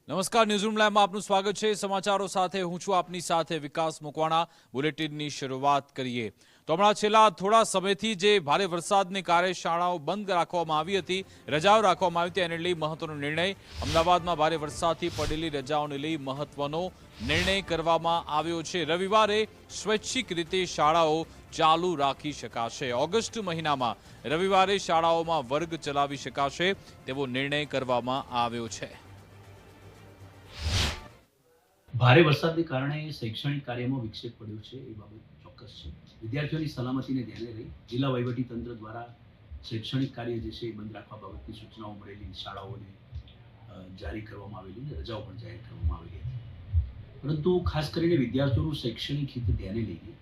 નમસ્કાર, ન્યૂઝરૂમ લાઈવમાં આપનું સ્વાગત છે। સમાચારો સાથે હું છું આપની સાથે વિકાસ મકવાણા। બુલેટિનની શરૂઆત કરીએ તો હમણાં છેલ્લા થોડા સમયથી જે ભારે વરસાદને કારણે શાળાઓ બંધ રાખવામાં આવી હતી, રજાઓ રાખવામાં આવી હતી, એને લઈ મહત્વનો નિર્ણય। અમદાવાદમાં ભારે વરસાદથી પડેલી રજાઓને લઈ મહત્વનો નિર્ણય કરવામાં આવ્યો છે। રવિવારે સ્વૈચ્છિક રીતે શાળાઓ ચાલુ રાખી શકાશે। ઓગસ્ટ મહિનામાં રવિવારે શાળાઓમાં વર્ગ ચલાવી શકાશે તેવો નિર્ણય કરવામાં આવ્યો છે। ભારે વરસાદને કારણે શૈક્ષણિક કાર્યમાં વિક્ષેપ પડ્યો છે એ બાબત ચોક્કસ છે। વિદ્યાર્થીઓની સલામતીને ધ્યાને લઈ જિલ્લા વહીવટીતંત્ર દ્વારા શૈક્ષણિક કાર્ય જે છે એ બંધ રાખવા બાબતની સૂચનાઓ મળેલી શાળાઓને જારી કરવામાં આવેલી અને રજાઓ પણ જાહેર કરવામાં આવેલી હતી। પરંતુ ખાસ કરીને વિદ્યાર્થીઓનું શૈક્ષણિક હિત ધ્યાને લઈને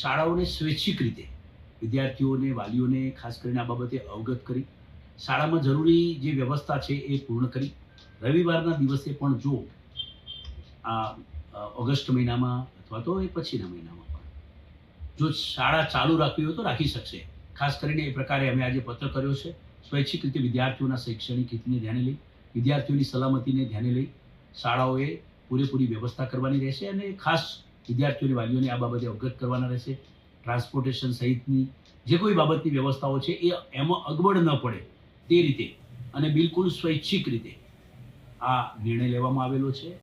શાળાઓને સ્વૈચ્છિક રીતે વિદ્યાર્થીઓને, વાલીઓને ખાસ કરીને આ બાબતે અવગત કરી શાળામાં જરૂરી જે વ્યવસ્થા છે એ પૂર્ણ કરી રવિવારના દિવસે પણ જો આ ઓગસ્ટ મહિનામાં અથવા તો એ પછીના મહિનામાં પણ જો શાળા ચાલુ રાખવી હોય તો રાખી શકશે। ખાસ કરીને એ પ્રકારે અમે આજે પત્ર કર્યો છે। સ્વૈચ્છિક રીતે વિદ્યાર્થીઓના શૈક્ષણિક હિતને ધ્યાને લઈ, વિદ્યાર્થીઓની સલામતીને ધ્યાને લઈ શાળાઓએ પૂરેપૂરી વ્યવસ્થા કરવાની રહેશે અને ખાસ વિદ્યાર્થીઓની વાલીઓને આ બાબતે અવગત કરવાના રહેશે। ટ્રાન્સપોર્ટેશન સહિતની જે કોઈ બાબતની વ્યવસ્થાઓ છે એ એમાં અગવડ ન પડે તે રીતે અને બિલકુલ સ્વૈચ્છિક રીતે આ નિર્ણય લેવામાં આવેલો છે।